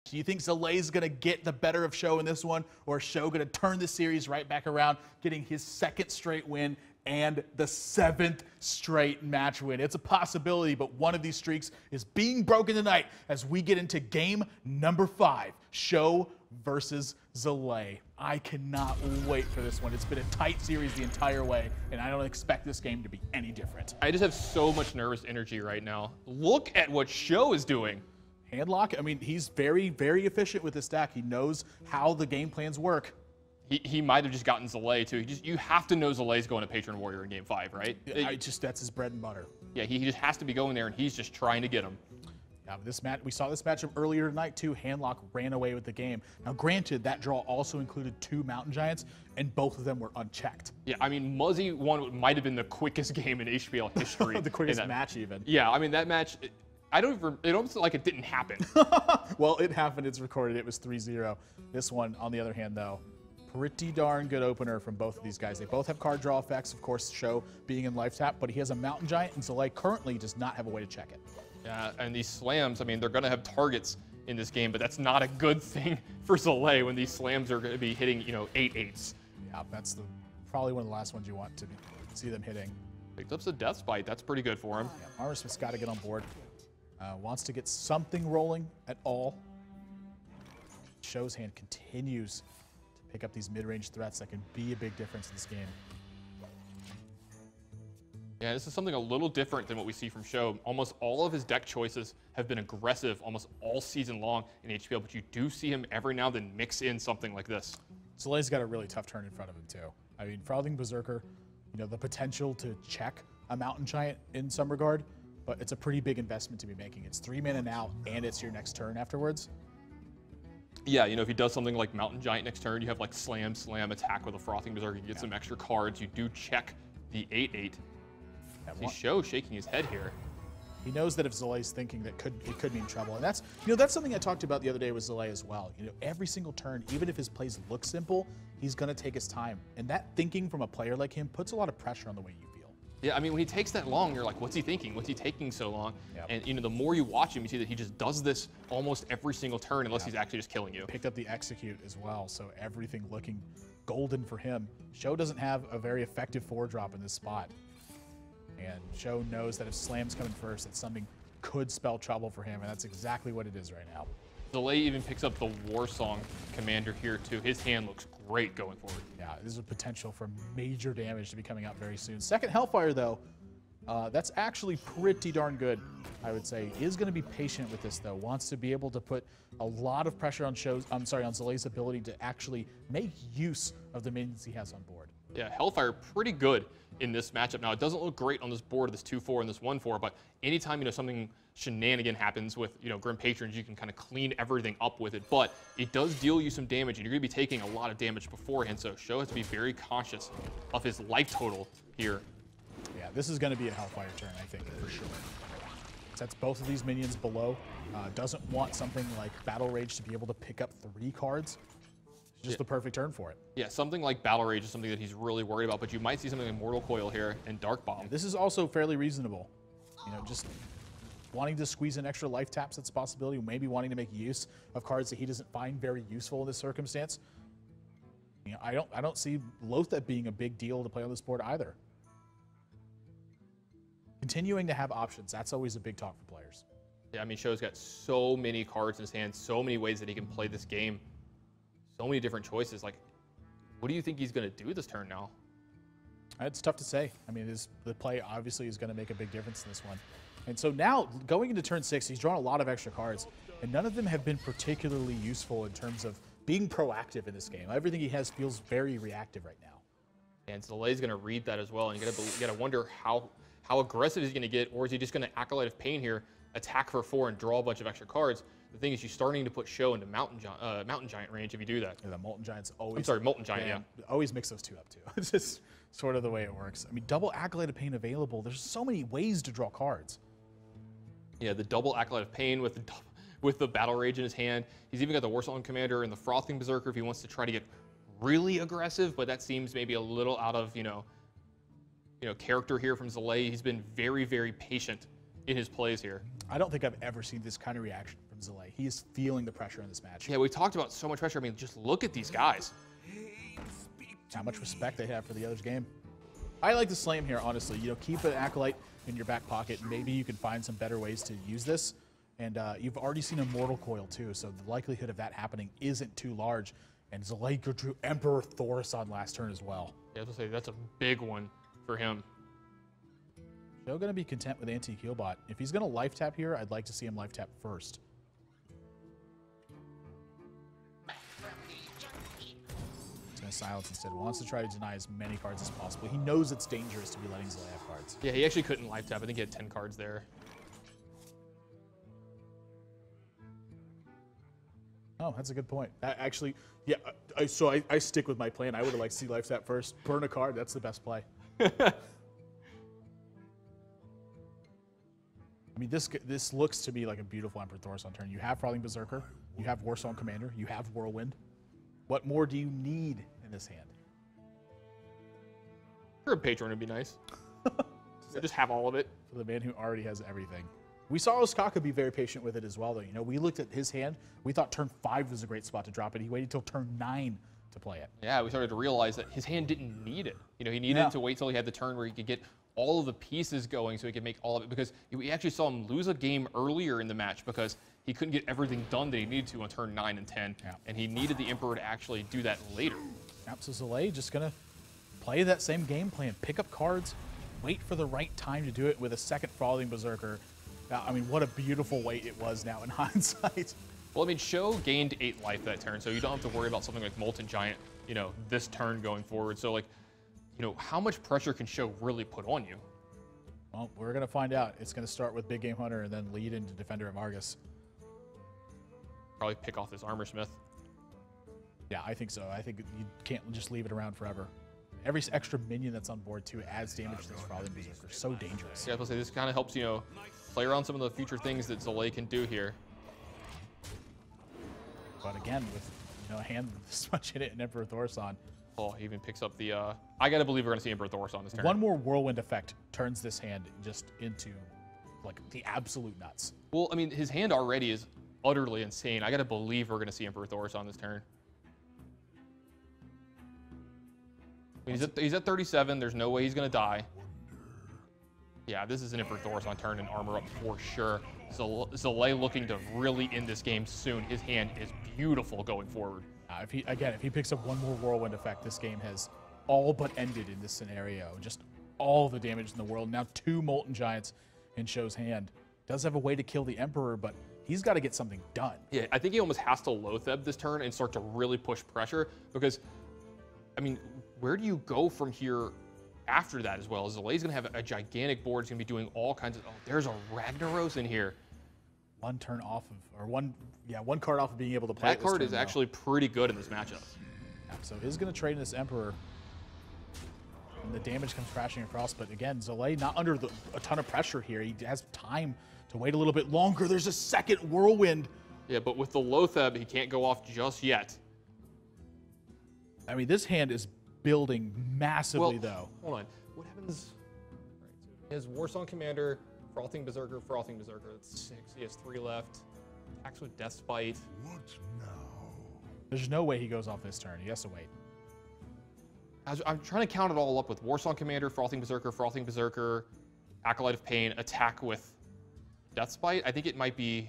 Do you think Zalae's going to get the better of SjoW in this one, or is SjoW going to turn the series right back around, getting his second straight win and the 7th straight match win? It's a possibility, but one of these streaks is being broken tonight as we get into game number 5, SjoW versus Zalae. I cannot wait for this one. It's been a tight series the entire way, and I don't expect this game to be any different. I just have so much nervous energy right now. Look at what SjoW is doing. Handlock, I mean, he's very, very efficient with his stack. He knows how the game plans work. He might have just gotten Zalae too. You have to know Zalae's going to Patron Warrior in game 5, right? That's his bread and butter. Yeah, he just has to be going there, and he's just trying to get him. Yeah, we saw this matchup earlier tonight too. Handlock ran away with the game. Now, granted, that draw also included 2 Mountain Giants, and both of them were unchecked. Yeah, I mean, Muzzy won might have been the quickest game in HPL history. The quickest match, even. Yeah, I mean that match. It almost like it didn't happen. Well, it happened. It's recorded. It was 3-0. This one, on the other hand, though, pretty darn good opener from both of these guys. They both have card draw effects, of course, SjoW being in life tap, but he has a Mountain Giant, and Zalae currently does not have a way to check it. Yeah, and these slams, I mean, they're going to have targets in this game, but that's not a good thing for Zalae when these slams are going to be hitting, 8/8s. Yeah, that's probably one of the last ones you want to see them hitting. Picked up the Death Spite. That's pretty good for him. Yeah, Armorsmith's got to get on board. Wants to get something rolling at all. SjoW's hand continues to pick up these mid-range threats that can be a big difference in this game. Yeah, this is something a little different than what we see from SjoW. Almost all of his deck choices have been aggressive almost all season long in HPL, but you do see him every now and then mix in something like this. Zalae's got a really tough turn in front of him, too. I mean, Frothing Berserker, the potential to check a Mountain Giant in some regard, but it's a pretty big investment to be making. It's 3 mana now, and it's your next turn afterwards. Yeah, if he does something like Mountain Giant next turn, you have like slam, attack with a Frothing Berserker, you get some extra cards, you do check the 8/8. See SjoW shaking his head here. He knows that if Zalae's thinking that it could mean trouble. And that's something I talked about the other day with Zalae as well. Every single turn, even if his plays look simple, he's going to take his time. And that thinking from a player like him puts a lot of pressure on the way you feel. Yeah, I mean, when he takes that long, you're like, what's he thinking? What's he taking so long? Yep. And, the more you watch him, you see that he just does this almost every single turn unless he's actually just killing you. Picked up the execute as well, so everything looking golden for him. SjoW doesn't have a very effective 4-drop in this spot. And SjoW knows that if Slam's coming first, that something could spell trouble for him, and that's exactly what it is right now. Zalae even picks up the War Song Commander here, too. His hand looks great going forward. Yeah, this is a potential for major damage to be coming out very soon. Second Hellfire, though, that's actually pretty darn good, I would say. Is going to be patient with this, though. Wants to be able to put a lot of pressure on Zalae's ability to actually make use of the minions he has on board. Yeah, Hellfire pretty good in this matchup. Now, it doesn't look great on this board, this 2-4 and this 1-4, but anytime, something shenanigan happens with, Grim Patrons, you can kind of clean everything up with it. But it does deal you some damage, and you're going to be taking a lot of damage beforehand, so SjoW has to be very cautious of his life total here. Yeah, this is going to be a Hellfire turn, I think, for sure. Sets both of these minions below. Doesn't want something like Battle Rage to be able to pick up 3 cards. It's just the perfect turn for it. Yeah, something like Battle Rage is something that he's really worried about, but you might see something like Mortal Coil here and Dark Bomb. Yeah, this is also fairly reasonable. Just wanting to squeeze in extra life taps, that's a possibility. Maybe wanting to make use of cards that he doesn't find very useful in this circumstance. I don't see Lothep being a big deal to play on this board either. Continuing to have options, that's always a big talk for players. Yeah, I mean, SjoW's got so many cards in his hand, so many ways that he can play this game. So many different choices. Like, what do you think he's going to do this turn now? It's tough to say. I mean, the play obviously is going to make a big difference in this one. And so now, going into turn 6, he's drawn a lot of extra cards, and none of them have been particularly useful in terms of being proactive in this game. Everything he has feels very reactive right now. And Zalae's going to read that as well, and you got to wonder how aggressive he's going to get, or is he just going to Acolyte of Pain here, attack for 4, and draw a bunch of extra cards? The thing is, you're starting to put SjoW into Mountain Giant range if you do that. Yeah, the Molten Giant's always... I'm sorry, Molten Giant, yeah. Always mix those two up, too. It's just sort of the way it works. I mean, double Acolyte of Pain available. There's so many ways to draw cards. Yeah, the double Acolyte of Pain with the Battle Rage in his hand. He's even got the War Song Commander and the Frothing Berserker if he wants to try to get really aggressive, but that seems maybe a little out of, character here from Zalae. He's been very, very patient in his plays here. I don't think I've ever seen this kind of reaction from Zalae. He is feeling the pressure in this match. Yeah, we talked about so much pressure. I mean, just look at these guys. How much respect they have for the other's game. I like to slam here, honestly. You know, keep an Acolyte in your back pocket. Maybe you can find some better ways to use this. And you've already seen a Mortal Coil, too, so the likelihood of that happening isn't too large. And Zalae drew Emperor Thoris on last turn as well. Yeah, I was going to say, that's a big one for him. SjoW going to be content with anti-healbot. If he's going to life tap here, I'd like to see him life tap first. He's going to silence instead. Wants to try to deny as many cards as possible. He knows it's dangerous to be letting Zalae have cards. Yeah, he actually couldn't life tap. I think he had 10 cards there. Oh, that's a good point. Actually, yeah, so I stick with my plan. I would have liked to see life tap first. Burn a card. That's the best play. I mean, this looks to me like a beautiful Emperor Thoris on turn. You have Frothing Berserker, you have Warsong Commander, you have Whirlwind. What more do you need in this hand? For a patron would be nice. Just have all of it. For the man who already has everything. We saw Osaka be very patient with it as well, though. You know, we looked at his hand. We thought turn 5 was a great spot to drop it. He waited till turn 9 to play it. Yeah, we started to realize that his hand didn't need it. You know, he needed to wait till he had the turn where he could get all of the pieces going so he could make all of it, because we actually saw him lose a game earlier in the match because he couldn't get everything done that he needed to on turn 9 and 10, and he needed the Emperor to actually do that later. Yep, so Zalae just going to play that same game plan, pick up cards, wait for the right time to do it with a second Frothing Berserker. I mean, what a beautiful wait it was now in hindsight. Well, I mean, SjoW gained 8 life that turn, so you don't have to worry about something like Molten Giant, you know, this turn going forward. So, like, you know, how much pressure can SjoW really put on you? Well, we're going to find out. It's going to start with Big Game Hunter and then lead into Defender of Argus. Probably pick off this Armor Smith. Yeah, I think so. I think you can't just leave it around forever. Every extra minion that's on board, too, adds damage to this Frothing Berserker. So dangerous. Yeah, I was going to say, this kind of helps, you know, play around some of the future things that Zalae can do here. But again, with a hand with this much in it and Emperor Thoris on. Oh, he even picks up the, I got to believe we're going to see Emperor Thoris on this turn. One more Whirlwind effect turns this hand just into, like, the absolute nuts. Well, I mean, his hand already is utterly insane. I got to believe we're going to see Emperor Thoris on this turn. I mean, he's at 37. There's no way he's going to die. Yeah, this is an Emperor Thoris on turn and armor up for sure. Zalae looking to really end this game soon. His hand is beautiful going forward. If he picks up one more Whirlwind effect, this game has all but ended in this scenario. Just all the damage in the world. Now 2 Molten Giants in SjoW's hand. Does have a way to kill the Emperor, but he's got to get something done. Yeah, I think he almost has to Loatheb this turn and start to really push pressure because, I mean, where do you go from here after that as well? Zalae's going to have a gigantic board. He's going to be doing all kinds of... Oh, there's a Ragnaros in here. One turn off of... Or one card off of being able to play that card is actually pretty good in this matchup. Yeah, so he's going to trade in this Emperor. And the damage comes crashing across. But again, Zalae not under a ton of pressure here. He has time to wait a little bit longer. There's a second Whirlwind. Yeah, but with the Loatheb, he can't go off just yet. I mean, this hand is building massively, though. Hold on. What happens? Right, so he has Warsong Commander, Frothing Berserker, Frothing Berserker. That's 6. He has 3 left. Attacks with Death Spite. What now? There's no way he goes off this turn. He has to wait. I'm trying to count it all up with Warsong Commander, Frothing Berserker, Acolyte of Pain, attack with Death Spite. I think it might be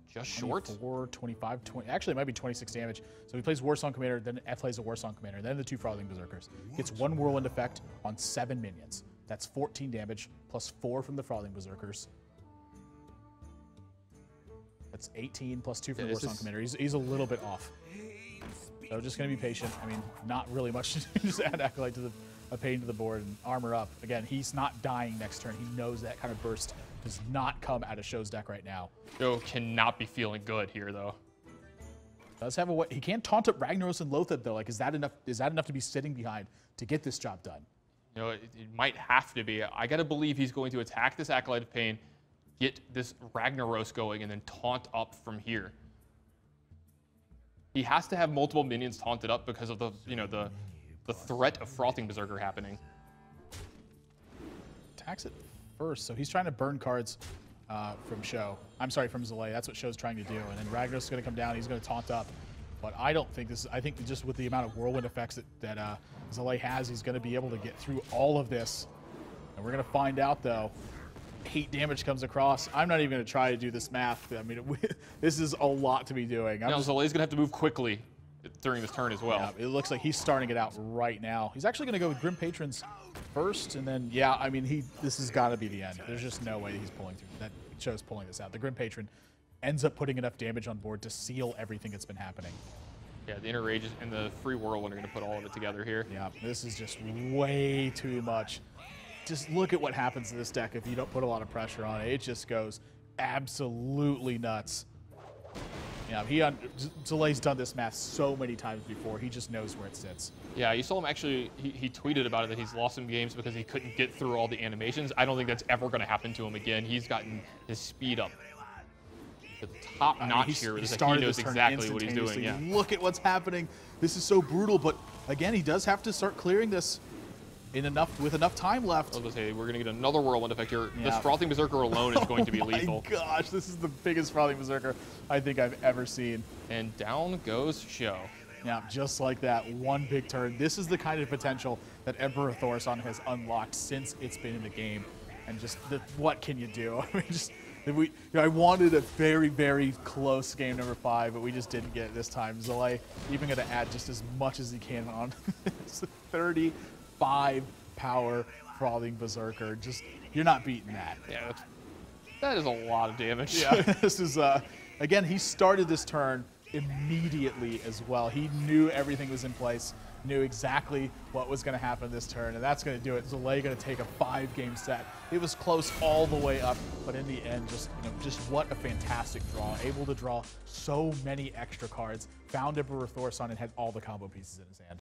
just short. 24, 25, 20. Actually, it might be 26 damage. So he plays Warsong Commander, then plays a Warsong Commander, then the 2 Frothing Berserkers. Gets 1 Whirlwind effect on 7 minions. That's 14 damage, plus 4 from the Frothing Berserkers. That's 18, plus 2 from the Warsong Commander. He's a little bit off. So just going to be patient. I mean, not really much to do. Just add Acolyte to a Pain to the board and armor up. Again, he's not dying next turn. He knows that kind of burst does not come out of SjoW's deck right now. SjoW cannot be feeling good here, though. Does have a way. He can't taunt up Ragnaros and Loatheb, though. Like, is that enough? Is that enough to be sitting behind to get this job done? You know, it might have to be. I got to believe he's going to attack this Acolyte of Pain, get this Ragnaros going, and then taunt up from here. He has to have multiple minions taunted up because of the, you know, the threat of Frothing Berserker happening. Attacks it first, so he's trying to burn cards from SjoW. I'm sorry, from Zalae. That's what SjoW's trying to do. And then Ragnar's going to come down. He's going to taunt up. But I don't think this is, I think just with the amount of whirlwind effects that Zalae has, he's going to be able to get through all of this. And we're going to find out, though. 8 damage comes across. I'm not even going to try to do this math. I mean, this is a lot to be doing. Now, Zalae's going to have to move quickly during this turn as well. Yeah, it looks like he's starting it out right now. He's actually going to go with Grim Patrons first, and then, yeah, I mean, this has got to be the end. There's just no way he's pulling through. That SjoW's pulling this out. The Grim Patron ends up putting enough damage on board to seal everything that's been happening. Yeah, the Inner Rage and the Free Whirlwind are going to put all of it together here. Yeah, this is just way too much. Just look at what happens to this deck if you don't put a lot of pressure on it. It just goes absolutely nuts. Yeah, Zalae's done this math so many times before. He just knows where it sits. Yeah, you saw him actually, he tweeted about it that he's lost some games because he couldn't get through all the animations. I don't think that's ever going to happen to him again. He's gotten his speed up to the top notch here. He knows exactly what he's doing. Yeah. Look at what's happening. This is so brutal, but again, he does have to start clearing this with enough time left. I was going to say, we're going to get another Whirlwind effect here. Yeah. This Frothing Berserker alone is going to be lethal. Oh my gosh, this is the biggest Frothing Berserker I think I've ever seen. And down goes SjoW. Yeah, just like that, one big turn. This is the kind of potential that Emperor Thorson has unlocked since it's been in the game. And just, what can you do? I mean, I wanted a very, very close game number 5, but we just didn't get it this time. Zalae even going to add just as much as he can on this 35 power Frothing Berserker. Just, you're not beating that. Yeah, that is a lot of damage. Yeah, this is, again, he started this turn immediately as well. He knew everything was in place, knew exactly what was going to happen this turn, and that's going to do it. Zalae going to take a 5-game set. It was close all the way up, but in the end, just what a fantastic draw. Able to draw so many extra cards, found Emperor Thorson and had all the combo pieces in his hand.